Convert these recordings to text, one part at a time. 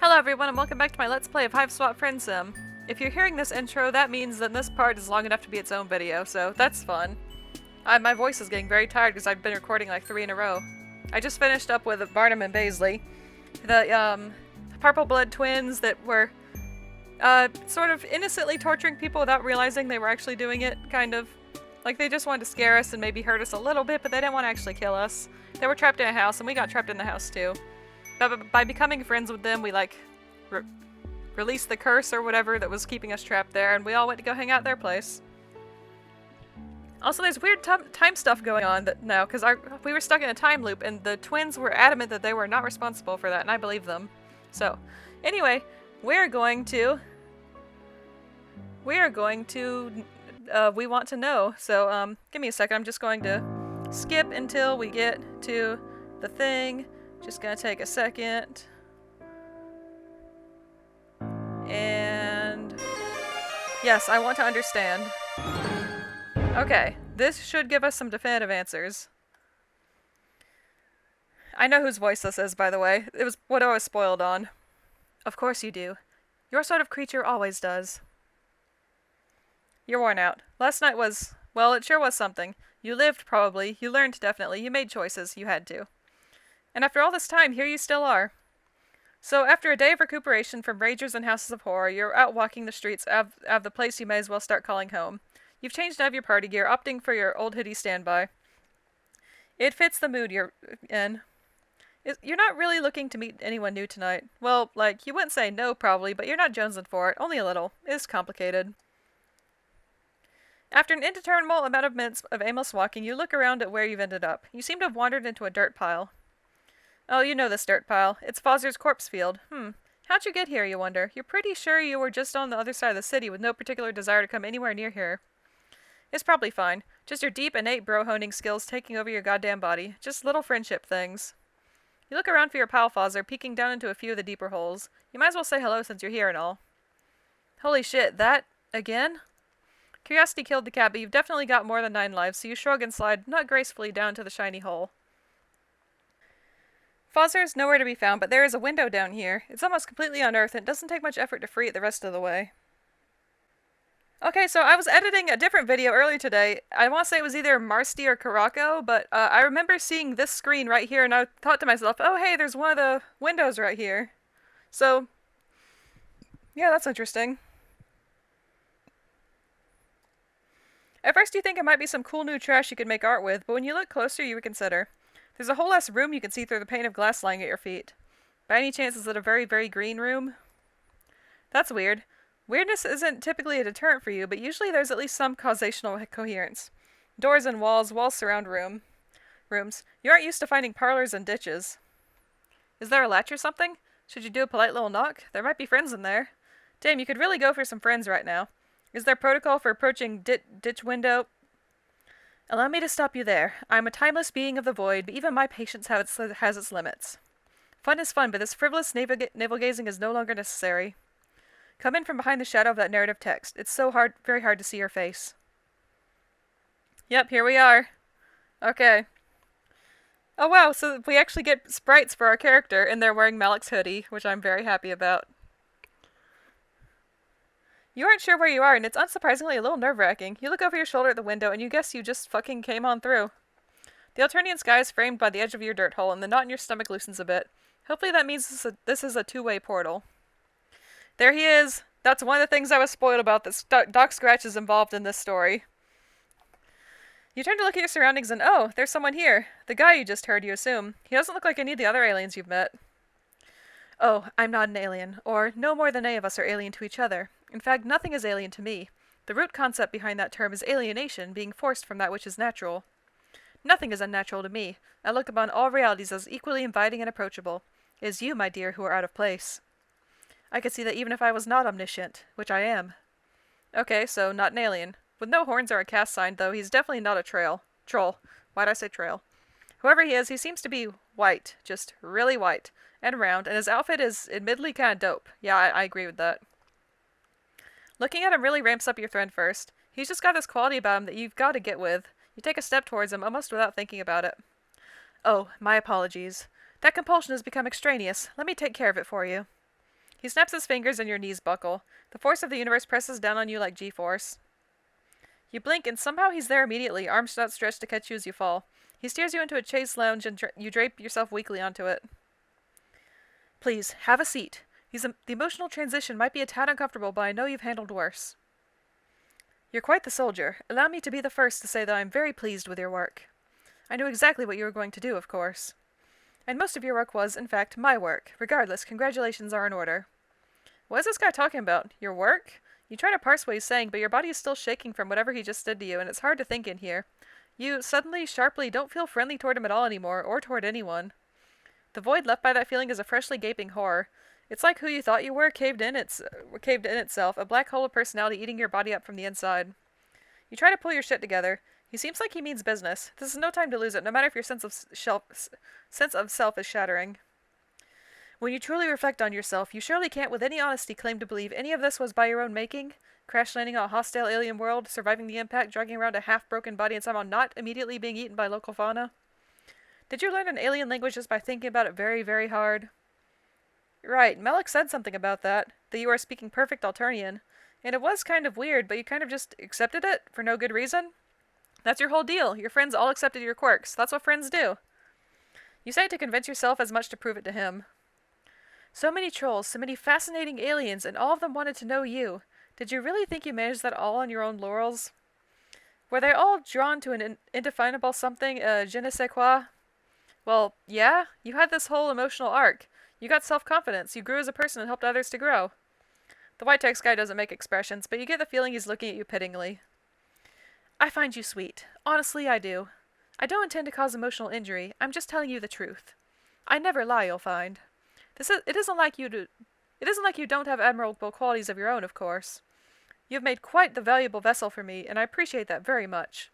Hello everyone and welcome back to my Let's Play of Hiveswap Friendsim. If you're hearing this intro, that means that this part is long enough to be its own video, so that's fun. My voice is getting very tired because I've been recording like 3 in a row. I just finished up with Barnum and Baisley, the purple blood twins that were sort of innocently torturing people without realizing they were actually doing it, kind of. Like they just wanted to scare us and maybe hurt us a little bit, but they didn't want to actually kill us. They were trapped in a house and we got trapped in the house too. But by becoming friends with them, we like released the curse or whatever that was keeping us trapped there, and we all went to go hang out at their place. Also, there's weird time stuff going on now, because we were stuck in a time loop, and the twins were adamant that they were not responsible for that, and I believe them. So, anyway, we want to know. So, give me a second. I'm just going to skip until we get to the thing. Just gonna take a second. And yes, I want to understand. Okay, this should give us some definitive answers. I know whose voice this is, by the way. It was what I was spoiled on. Of course you do. Your sort of creature always does. You're worn out. Last night was, well, it sure was something. You lived, probably. You learned, definitely. You made choices. You had to. And after all this time, here you still are. So, after a day of recuperation from ragers and houses of horror, you're out walking the streets of the place you may as well start calling home. You've changed out of your party gear, opting for your old hoodie standby. It fits the mood you're in. You're not really looking to meet anyone new tonight. Well, like, you wouldn't say no, probably, but you're not jonesing for it. Only a little. It's complicated. After an indeterminate amount of minutes of aimless walking, you look around at where you've ended up. You seem to have wandered into a dirt pile. Oh, you know this dirt pile. It's Fozzer's corpse field. How'd you get here, you wonder? You're pretty sure you were just on the other side of the city with no particular desire to come anywhere near here. It's probably fine. Just your deep, innate bro-honing skills taking over your goddamn body. Just little friendship things. You look around for your pal Fozzer, peeking down into a few of the deeper holes. You might as well say hello since you're here and all. Holy shit, that? Again? Curiosity killed the cat, but you've definitely got more than 9 lives, so you shrug and slide, not gracefully, down to the shiny hole. Fozzer is nowhere to be found, but there is a window down here. It's almost completely unearthed, and it doesn't take much effort to free it the rest of the way. Okay, so I was editing a different video earlier today. I want to say it was either Marsty or Caraco, but I remember seeing this screen right here, and I thought to myself, oh hey, there's one of the windows right here. So, yeah, that's interesting. At first you think it might be some cool new trash you could make art with, but when you look closer you reconsider. There's a whole less room you can see through the pane of glass lying at your feet. By any chance, is it a very, very green room? That's weird. Weirdness isn't typically a deterrent for you, but usually there's at least some causational coherence. Doors and walls surround rooms. You aren't used to finding parlors and ditches. Is there a latch or something? Should you do a polite little knock? There might be friends in there. Damn, you could really go for some friends right now. Is there protocol for approaching ditch window? Allow me to stop you there. I am a timeless being of the void, but even my patience has its limits. Fun is fun, but this frivolous navel-gazing is no longer necessary. Come in from behind the shadow of that narrative text. It's so very hard to see your face. Yep, here we are. Okay. Oh wow, so we actually get sprites for our character, and they're wearing Malik's hoodie, which I'm very happy about. You aren't sure where you are, and it's unsurprisingly a little nerve-wracking. You look over your shoulder at the window, and you guess you just fucking came on through. The Alternian sky is framed by the edge of your dirt hole, and the knot in your stomach loosens a bit. Hopefully that means this is a two-way portal. There he is! That's one of the things I was spoiled about, that Doc Scratch is involved in this story. You turn to look at your surroundings, and oh, there's someone here. The guy you just heard, you assume. He doesn't look like any of the other aliens you've met. Oh, I'm not an alien, or no more than any of us are alien to each other. In fact, nothing is alien to me. The root concept behind that term is alienation, being forced from that which is natural. Nothing is unnatural to me. I look upon all realities as equally inviting and approachable. It is you, my dear, who are out of place. I could see that even if I was not omniscient, which I am. Okay, so not an alien. With no horns or a cast sign, though, he's definitely not a troll. Why'd I say trail? Whoever he is, he seems to be white. Just really white. And round, and his outfit is admittedly kinda dope. Yeah, I agree with that. Looking at him really ramps up your thread first. He's just got this quality about him that you've got to get with. You take a step towards him, almost without thinking about it. Oh, my apologies. That compulsion has become extraneous. Let me take care of it for you. He snaps his fingers and your knees buckle. The force of the universe presses down on you like G-force. You blink and somehow he's there immediately, arms outstretched to catch you as you fall. He steers you into a chaise lounge and you drape yourself weakly onto it. Please, have a seat. The emotional transition might be a tad uncomfortable, but I know you've handled worse. You're quite the soldier. Allow me to be the first to say that I'm very pleased with your work. I knew exactly what you were going to do, of course. And most of your work was, in fact, my work. Regardless, congratulations are in order. What is this guy talking about? Your work? You try to parse what he's saying, but your body is still shaking from whatever he just did to you, and it's hard to think in here. You, suddenly, sharply, don't feel friendly toward him at all anymore, or toward anyone. The void left by that feeling is a freshly gaping horror. It's like who you thought you were caved in itself, a black hole of personality eating your body up from the inside. You try to pull your shit together. He seems like he means business. This is no time to lose it, no matter if your sense of self is shattering. When you truly reflect on yourself, you surely can't with any honesty claim to believe any of this was by your own making? Crash landing on a hostile alien world, surviving the impact, dragging around a half-broken body, and somehow not immediately being eaten by local fauna? Did you learn an alien language just by thinking about it very, very hard? Right, Malik said something about that you are speaking perfect Alternian. And it was kind of weird, but you kind of just accepted it for no good reason? That's your whole deal. Your friends all accepted your quirks. That's what friends do. You say it to convince yourself as much to prove it to him. So many trolls, so many fascinating aliens, and all of them wanted to know you. Did you really think you managed that all on your own laurels? Were they all drawn to an indefinable something, je ne sais quoi? Well, yeah, you had this whole emotional arc. You got self-confidence, you grew as a person and helped others to grow. The white text guy doesn't make expressions, but you get the feeling he's looking at you pityingly. I find you sweet. Honestly, I do. I don't intend to cause emotional injury. I'm just telling you the truth. I never lie, you'll find. It isn't like you don't have admirable qualities of your own, of course. You have made quite the valuable vessel for me, and I appreciate that very much.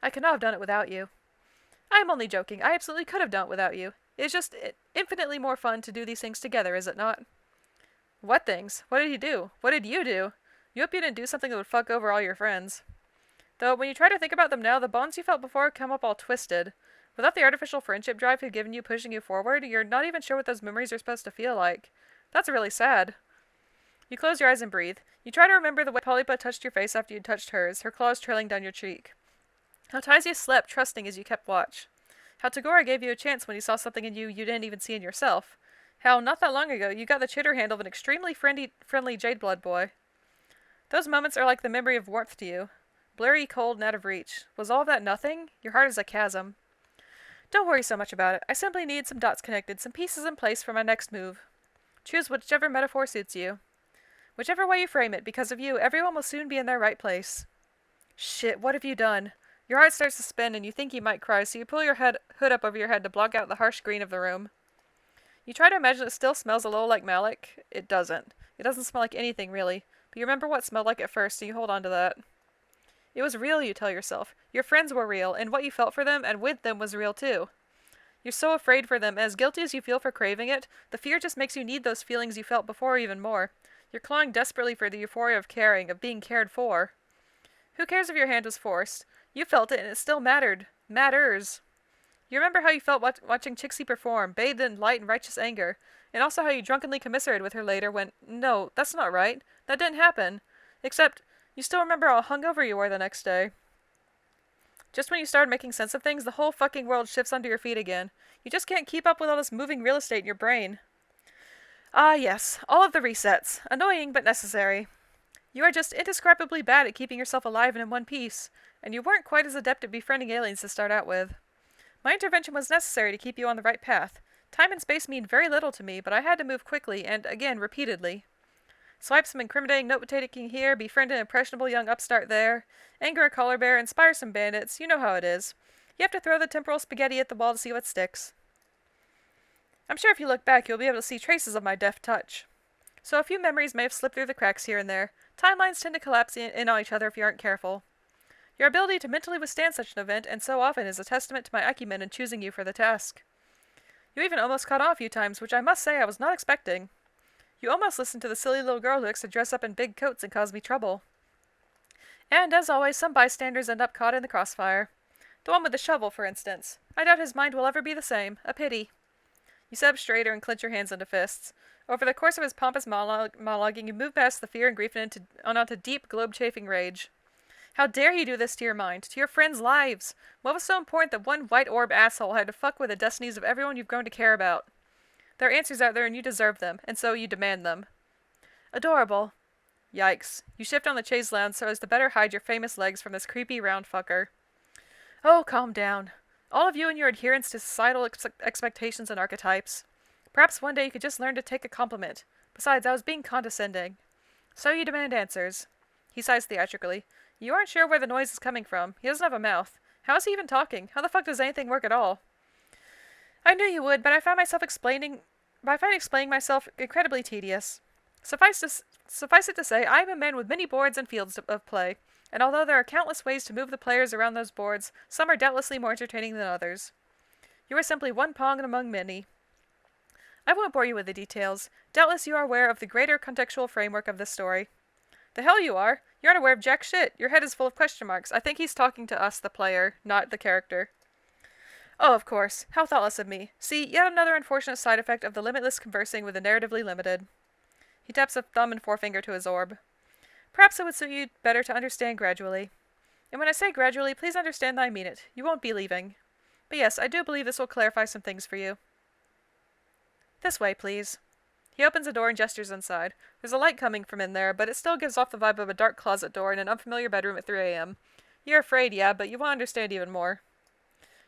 I could not have done it without you. I am only joking. I absolutely could have done it without you. It's just infinitely more fun to do these things together, is it not? What things? What did he do? What did you do? You hope you didn't do something that would fuck over all your friends. Though, when you try to think about them now, the bonds you felt before come up all twisted. Without the artificial friendship drive he'd given you pushing you forward, you're not even sure what those memories are supposed to feel like. That's really sad. You close your eyes and breathe. You try to remember the way Polypa touched your face after you'd touched hers, her claws trailing down your cheek. How Taisia slept, trusting as you kept watch. How Tagora gave you a chance when he saw something in you didn't even see in yourself. How, not that long ago, you got the chitter handle of an extremely friendly Jade Blood boy. Those moments are like the memory of warmth to you. Blurry, cold, and out of reach. Was all of that nothing? Your heart is a chasm. Don't worry so much about it. I simply need some dots connected, some pieces in place for my next move. Choose whichever metaphor suits you. Whichever way you frame it, because of you, everyone will soon be in their right place. Shit, what have you done? Your heart starts to spin and you think you might cry, so you pull your hood up over your head to block out the harsh green of the room. You try to imagine it still smells a little like Malik. It doesn't. It doesn't smell like anything, really. But you remember what it smelled like at first, so you hold on to that. It was real, you tell yourself. Your friends were real, and what you felt for them and with them was real too. You're so afraid for them, as guilty as you feel for craving it, the fear just makes you need those feelings you felt before even more. You're clawing desperately for the euphoria of caring, of being cared for. Who cares if your hand was forced? You felt it, and it still mattered. Matters. You remember how you felt watching Chixie perform, bathed in light and righteous anger, and also how you drunkenly commiserated with her later when, no, that's not right. That didn't happen. Except, you still remember how hungover you were the next day. Just when you started making sense of things, the whole fucking world shifts under your feet again. You just can't keep up with all this moving real estate in your brain. Ah, yes, all of the resets. Annoying, but necessary. You are just indescribably bad at keeping yourself alive and in one piece, and you weren't quite as adept at befriending aliens to start out with. My intervention was necessary to keep you on the right path. Time and space mean very little to me, but I had to move quickly, and, again, repeatedly. Swipe some incriminating note-taking here, befriend an impressionable young upstart there, anger a collar bear, inspire some bandits, you know how it is. You have to throw the temporal spaghetti at the wall to see what sticks. I'm sure if you look back, you'll be able to see traces of my deft touch. So a few memories may have slipped through the cracks here and there. Timelines tend to collapse in on each other if you aren't careful. Your ability to mentally withstand such an event, and so often, is a testament to my acumen in choosing you for the task. You even almost caught on a few times, which I must say I was not expecting. You almost listened to the silly little girl who likes to dress up in big coats and cause me trouble. And, as always, some bystanders end up caught in the crossfire. The one with the shovel, for instance. I doubt his mind will ever be the same. A pity. You sit up straighter and clench your hands into fists. Over the course of his pompous monologuing, you move past the fear and grief and onto deep, globe-chafing rage. How dare you do this to your mind, to your friends' lives? What was so important that one white orb asshole had to fuck with the destinies of everyone you've grown to care about? There are answers out there and you deserve them, and so you demand them. Adorable. Yikes. You shift on the chaise lounge so as to better hide your famous legs from this creepy round fucker. Oh, calm down. All of you and your adherence to societal expectations and archetypes. Perhaps one day you could just learn to take a compliment. Besides, I was being condescending. So you demand answers. He sighs theatrically. You aren't sure where the noise is coming from. He doesn't have a mouth. How is he even talking? How the fuck does anything work at all? I knew you would, but I find explaining myself incredibly tedious. Suffice it to say, I am a man with many boards and fields of play, and although there are countless ways to move the players around those boards, some are doubtlessly more entertaining than others. You are simply one pawn among many. I won't bore you with the details. Doubtless you are aware of the greater contextual framework of this story. The hell you are! You're unaware of jack shit. Your head is full of question marks. I think he's talking to us, the player, not the character. Oh, of course. How thoughtless of me. See, yet another unfortunate side effect of the limitless conversing with the narratively limited. He taps a thumb and forefinger to his orb. Perhaps it would suit you better to understand gradually. And when I say gradually, please understand that I mean it. You won't be leaving. But yes, I do believe this will clarify some things for you. This way, please. He opens a door and gestures inside. There's a light coming from in there, but it still gives off the vibe of a dark closet door in an unfamiliar bedroom at 3 a.m. You're afraid, yeah, but you won't understand even more.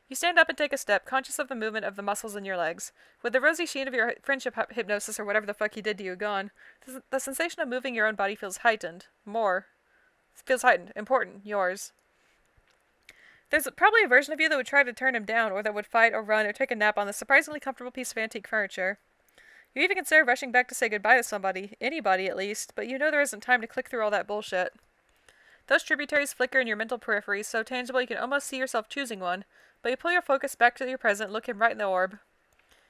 You stand up and take a step, conscious of the movement of the muscles in your legs. With the rosy sheen of your friendship hypnosis or whatever the fuck he did to you gone, the sensation of moving your own body feels heightened. Important. Yours. There's probably a version of you that would try to turn him down, or that would fight or run or take a nap on this surprisingly comfortable piece of antique furniture. You even consider rushing back to say goodbye to somebody, anybody at least, but you know there isn't time to click through all that bullshit. Those tributaries flicker in your mental periphery so tangible you can almost see yourself choosing one, but you pull your focus back to your present and look him right in the orb.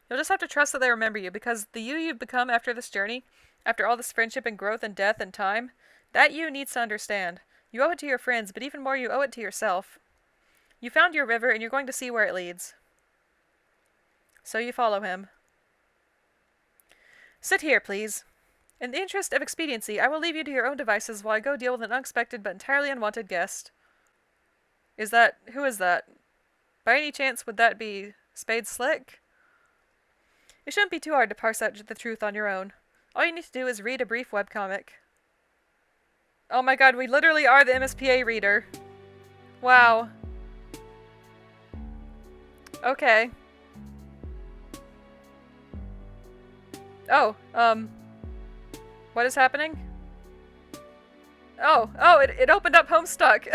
You'll just have to trust that they remember you, because the you you've become after this journey, after all this friendship and growth and death and time, that you needs to understand. You owe it to your friends, but even more you owe it to yourself. You found your river and you're going to see where it leads. So you follow him. Sit here, please. In the interest of expediency, I will leave you to your own devices while I go deal with an unexpected but entirely unwanted guest. Who is that? By any chance, would that be Spade Slick? It shouldn't be too hard to parse out the truth on your own. All you need to do is read a brief webcomic. Oh my god, we literally are the MSPA Reader. Wow. Okay. Oh, what is happening? Oh, it opened up Homestuck.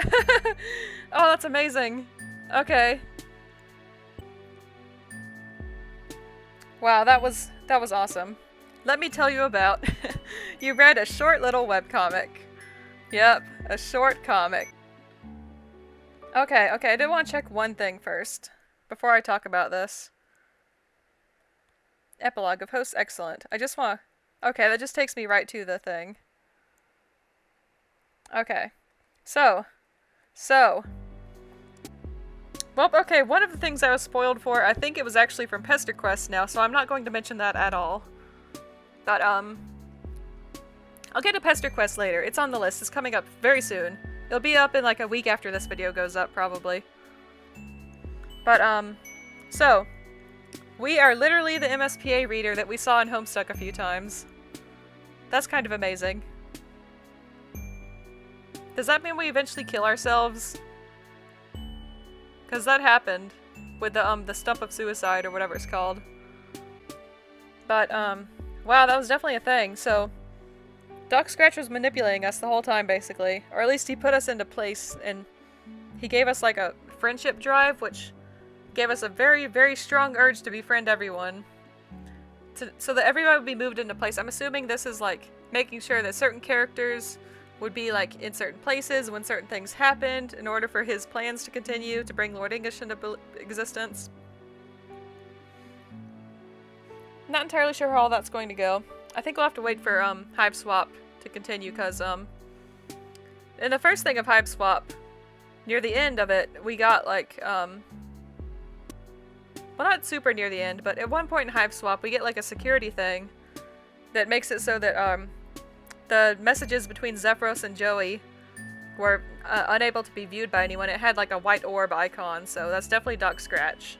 Oh, that's amazing. Okay. Wow, that was awesome. Let me tell you about... You read a short little webcomic. Yep, a short comic. Okay, I did want to check one thing first, before I talk about this. Epilogue of hosts excellent. I just want to... Okay, that just takes me right to the thing. Okay. So. Well, okay, one of the things I was spoiled for, I think it was actually from Pester Quest now, so I'm not going to mention that at all. But, I'll get to Pester Quest later. It's on the list. It's coming up very soon. It'll be up in like a week after this video goes up, probably. But, so. We are literally the MSPA Reader that we saw in Homestuck a few times. That's kind of amazing. Does that mean we eventually kill ourselves? Because that happened with the Stump of Suicide or whatever it's called. But, wow, that was definitely a thing. So, Doc Scratch was manipulating us the whole time, basically. Or at least he put us into place, and he gave us, like, a friendship drive, which gave us a very, very strong urge to befriend everyone. So that everybody would be moved into place. I'm assuming this is, like, making sure that certain characters would be, like, in certain places when certain things happened in order for his plans to continue to bring Lord English into existence. Not entirely sure how all that's going to go. I think we'll have to wait for, Hiveswap to continue, because, in the first thing of Hiveswap, near the end of it, we got, like, well, not super near the end, but at one point in Hiveswap, we get like a security thing that makes it so that the messages between Zephyros and Joey were unable to be viewed by anyone. It had like a white orb icon, so that's definitely Doc Scratch.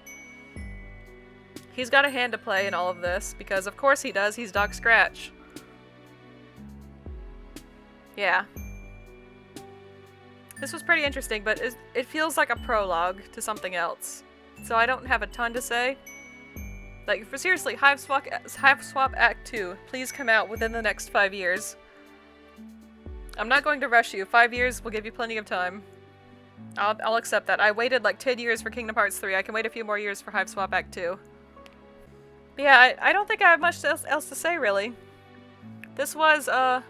He's got a hand to play in all of this, because of course he does, he's Doc Scratch. Yeah. This was pretty interesting, but it feels like a prologue to something else. So I don't have a ton to say. Like, for seriously, Hiveswap Act 2, please come out within the next 5 years. I'm not going to rush you. 5 years will give you plenty of time. I'll accept that. I waited like 10 years for Kingdom Hearts 3. I can wait a few more years for Hiveswap Act 2. But yeah, I don't think I have much else to say, really. This was a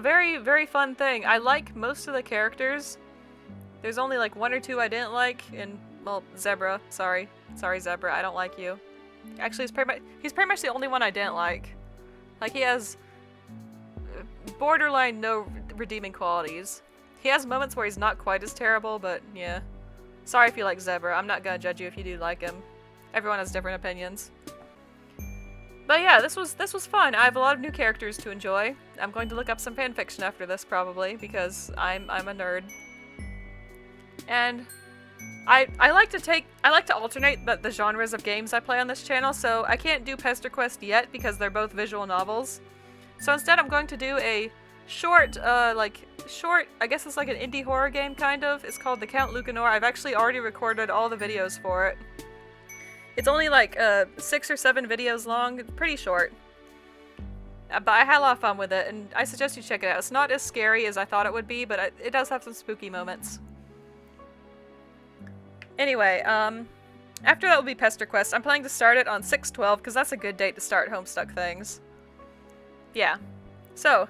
very, very fun thing. I like most of the characters. There's only like 1 or 2 I didn't like, and, well, Zebra. Sorry, Zebra, I don't like you. Actually, he's pretty much the only one I didn't like. Like, he has borderline no redeeming qualities. He has moments where he's not quite as terrible, but yeah. Sorry if you like Zebra. I'm not gonna judge you if you do like him. Everyone has different opinions. But yeah, this was fun. I have a lot of new characters to enjoy. I'm going to look up some fanfiction after this, probably, because I'm a nerd. And I like to alternate the genres of games I play on this channel, so I can't do Pester Quest yet because they're both visual novels. So instead I'm going to do a short, I guess it's like an indie horror game, kind of. It's called The Count Lucanor. I've actually already recorded all the videos for it. It's only like 6 or 7 videos long, pretty short. But I had a lot of fun with it, and I suggest you check it out. It's not as scary as I thought it would be, but it does have some spooky moments. Anyway, after that will be Pester Quest. I'm planning to start it on 6/12, because that's a good date to start Homestuck things. Yeah. So,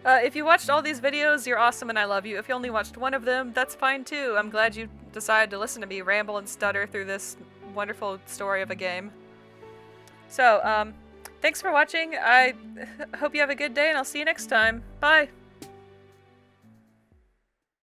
if you watched all these videos, you're awesome and I love you. If you only watched one of them, that's fine too. I'm glad you decided to listen to me ramble and stutter through this wonderful story of a game. So, thanks for watching. I hope you have a good day, and I'll see you next time. Bye!